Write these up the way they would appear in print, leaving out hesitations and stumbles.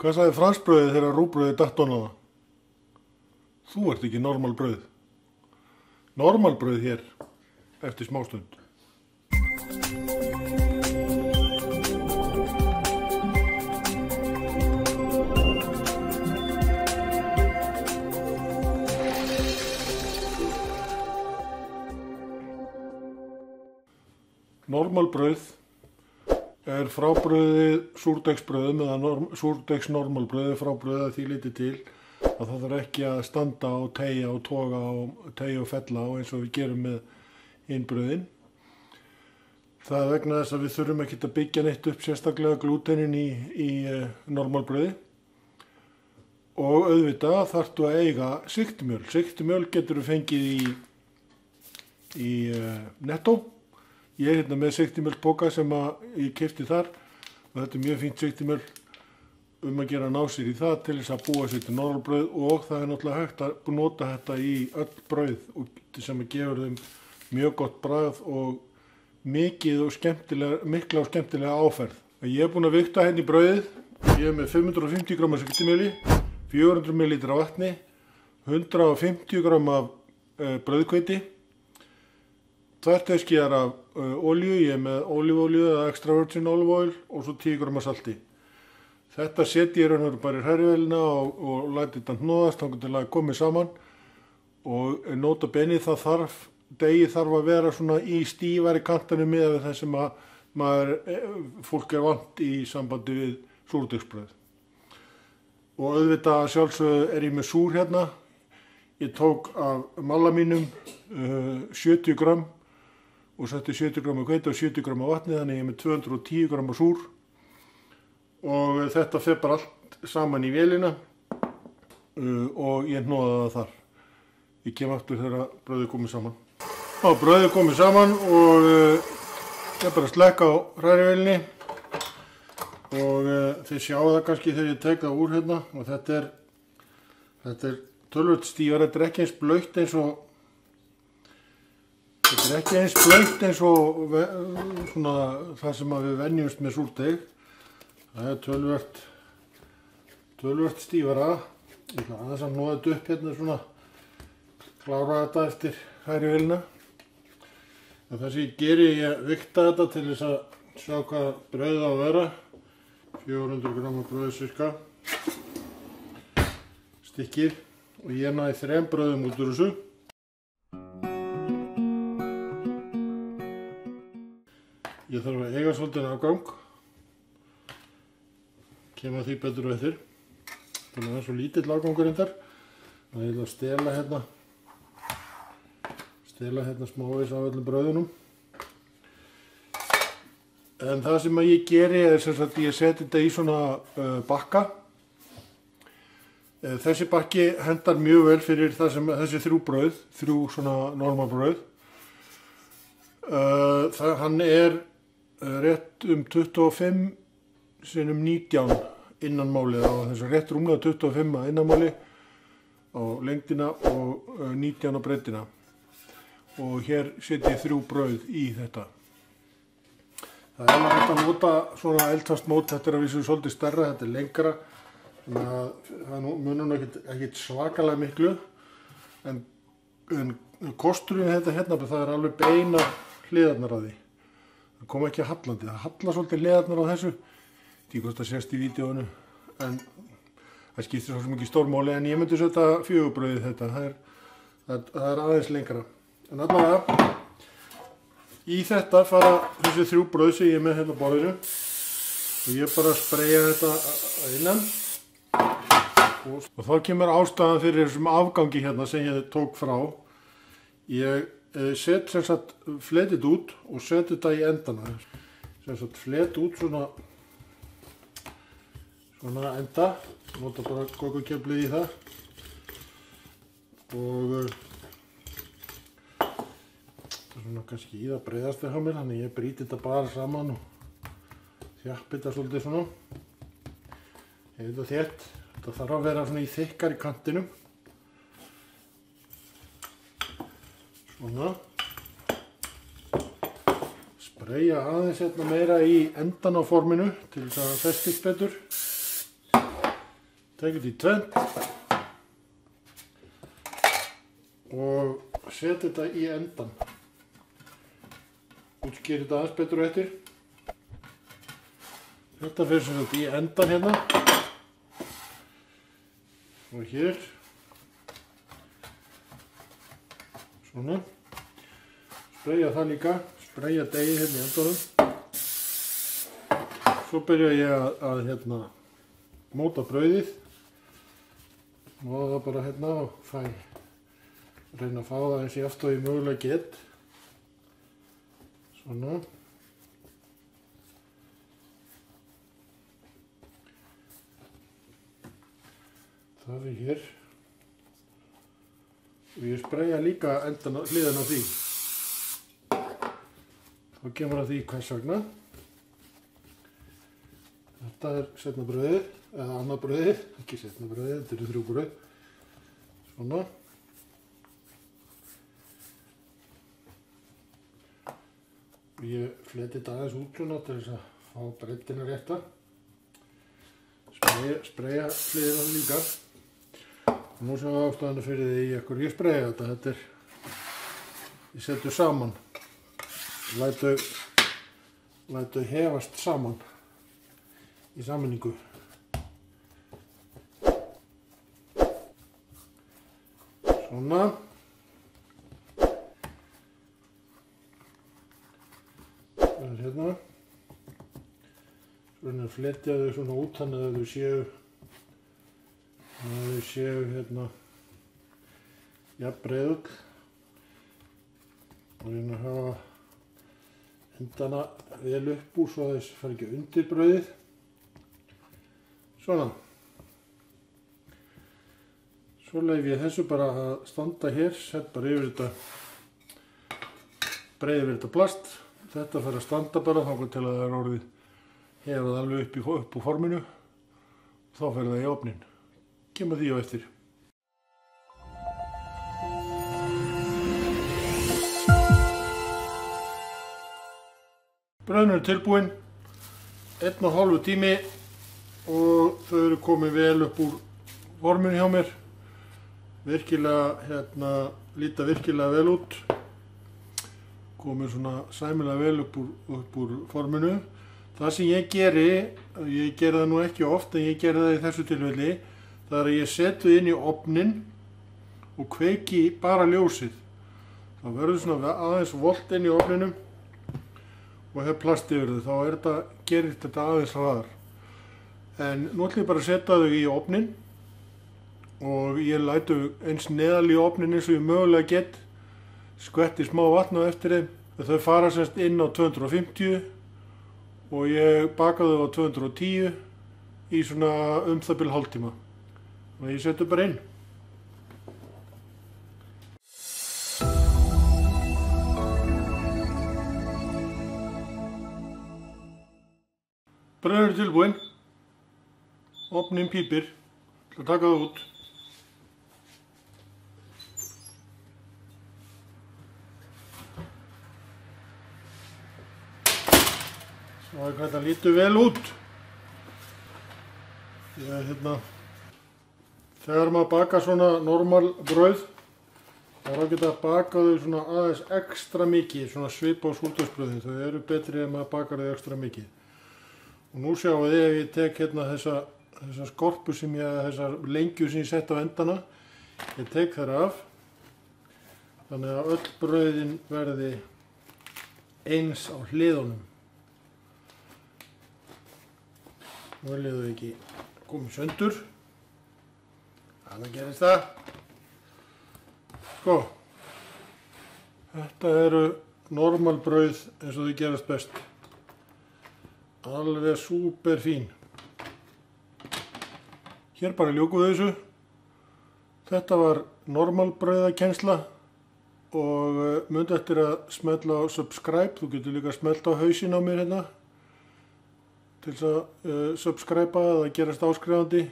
Hvað sagði franskbrauðið þegar rúgbrauðið datt ofan á það? Þú ert ekki normalbrauð. Normalbrauð hér eftir smástund. Normalbrauð er frábrauðið súrdeigsbrauðum eða súrdegsnormalbrauðið frábrauðið að því leyti til að það þarf ekki að standa og teygja og toga og teygja og fella og eins og við gerum með hinn brauðin. Það er vegna þess að við þurfum ekki að byggja neitt upp sérstaklega glútenin í normalbrauði og auðvitað þarftu að eiga sigtumjöl. Sigtumjöl getur við fengið í Netto. Ég er hérna með sigtumjölspoka sem ég keypti þar og þetta er mjög fínt sigtumjöl að gera ná sér í það til þess að búa sér til normalbrauð og það er náttúrulega hægt að nota þetta í öll brauð sem gefur þeim mjög gott bragð og mikla og skemmtilega áferð. Ég er búinn að vigta hérna í brauðið. Ég er með 550 g sigtumjöli, 400 ml af vatni, 150 g af brauðhveiti, 2 teskeiðar af olíu, ég er með ólífuolíu eða extra virgin olive oil og svo 10 g af salti. Þetta setji ég raunverulega bara í hrærivelina og læti þetta hnoðast þangað til að komi saman og nota bene degið þarf að vera svona í stífari kantanum miðað við það sem fólk er vant í sambandi við súrdeigsbrauð. Og auðvitað sjálfsögðu er ég með súr hérna. Ég tók af malla mínum 70 g og setti 70 g af hveiti og 70 g af vatni, þannig ég er með 210 g af súr og þetta fer bara allt saman í vélina og ég hnoða það þar. Ég kem aftur þegar brauðið komið saman. Brauðið komið saman og ég er bara að slekka á hrærivélinni og þið sjáu það kannski þegar ég tek það úr hérna og þetta er tölvöld stífar, þetta er ekki eins blautt eins og svona, það sem við venjumst með súrdeig. Það er tölvöld stífara. Ég ætla aðeins að hnoða þetta upp hérna svona, klára þetta eftir hrærivelina. Það sem ég geri, ég vigta þetta til þess að sjá hvað brauðið á að vera. 400 g brauð cirka. Stykkið. Og ég næði 3 brauðum út úr þessu. Ég þarf að eiga svolítið afgang. Kem að því betur og eftir. Þannig að það er svo lítill afgangur reyndar. Og ég ætla að stela hérna smávegis af öllum brauðunum. En það sem ég geri er sem sagt ég seti þetta í svona bakka. Þessi bakki hendar mjög vel fyrir þessi 3 brauð, 3 svona normalbrauð. Hann er rétt 25 sinnum 19 innanmálið á þessu, rétt rúmlega 25 að innanmáli á lengdina og 19 á breiddina. Og hér set ég 3 brauð í þetta. Það er hægt að nota svona eldfast mót, þetta er að vísu svolítið stærra, þetta er lengra. Þannig að það munur ekkert svakalega miklu, en kosturinn þetta hérna, það er alveg beina hliðarnar að því. Það kom ekki að hallandi, það hallar svolítið hliðarnar á þessu. Því hvort það sést í vídeóinu, en það skiptir svo mikið stórmáli, en ég myndi setja 4 brauðið þetta, það er aðeins lengra. En allavega, í þetta fara þessi 3 brauð sem ég er með hérna á borðinu og ég bara spreyja þetta að innan. Og þá kemur ástæðan fyrir þessum afgangi hérna sem ég tók frá. Ég set sem sagt fletið út og set þetta í endana. Sem sagt flet út svona enda. Nota bara kókukeflið í það. Og það er svona kannski í það breiðast hjá mér, þannig ég brýti þetta bara saman og þjappi þetta svolítið svona. Ég veit það þétt. Þetta þarf að vera svona í þykkar í kantinum. Svona. Spreyja aðeins hérna meira í endan á forminu til þess að það festist betur. Tekur þetta í tvennt og set þetta í endan. Útskýr þetta aðeins betur eftir. Þetta fyrir sem þetta í endan hérna. Og hér. Svona. Spreyja það líka. Spreyja degi hérna í endanum. Svo byrja ég að hérna móta brauðið. Móða það bara hérna og reyna að fá það eins jáft og ég mögulega get. Svona. Það er hér. Og ég spreyja líka hliðan á því. Þá kemur að því hvers vegna. Þetta er seinna brauðið, eða annað brauðið, ekki seinna brauðið, þetta eru 3 brauð. Svona. Og ég fleti þetta aðeins út svona til þess að fá breiddina rétta. Spreyja hliðina líka. Og nú sjáum við ástæðuna fyrir því í hverju ég spreyja þetta. Ég setu saman. Lætu hefast saman í sammenningu. Svona. Það er hérna. Svo fletja þau svona út þannig að þau séu hérna jafn breiðull. Og reyna að hafa endana vel upp úr svo að þess fari ekki undir brauðið. Svona. Svo leyfi ég þessu bara að standa hér, sett bara yfir þetta, breiði yfir þetta plast. Þetta fer að standa bara þangað til að það er orðið hefað alveg upp úr forminu. Þá fer það í ofninn. Kemur því á eftir. Brauðin eru tilbúin, 1,5 tími og þau eru komin vel upp úr forminu hjá mér. Líta virkilega vel út. Komin svona sæmilega vel upp úr forminu. Það sem ég geri það nú ekki oft en ég geri það í þessu tilfelli, það er að ég seti inn í ofninn og kveiki bara ljósið. Það verður svona aðeins volt inn í ofninum og hef plast yfir þau, þá gerir þetta aðeins hraðar. En nú ætlum ég bara að setja þau í ofninn og ég lætu eins neðal í ofninn eins og ég mögulega get, skvetti smá vatn á eftir þeim. Þau fara semst inn á 250 og ég baka þau á 210 í svona það bil hálftíma. Og ég seti bara inn. Brauðin er tilbúin, ofninn pípir, ég ætla að taka það út. Svo þetta lítur vel út. Þegar maður bakar svona normal brauð, þá er ágætt að baka þau svona aðeins ekstra mikið, svona svipa á súrdeigsbrauðin. Þau eru betri ef maður bakar þau ekstra mikið. Og nú sjáum við ef ég tek hérna þessa skorpu þessar lengju sem ég sett á endana, ég tek þær af, þannig að öll brauðin verði eins á hliðunum. Nú viljum þau ekki koma söndur, þannig gerist það. Sko, þetta eru normal brauð eins og þau gerast best. Alveg súper fín. Hér bara ljúkum við þessu. Þetta var normal brauðakennsla og mundu eftir að smella á subscribe. Þú getur líka smelt á hausinn á mér hérna til þess að subscriba eða gerast áskrifandi.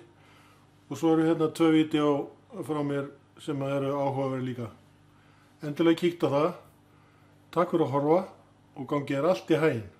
Og svo eru hérna 2 vídeó frá mér sem eru áhugaverð líka. Endilega kíktu á það. Takk fyrir að horfa og gangi þér allt í haginn.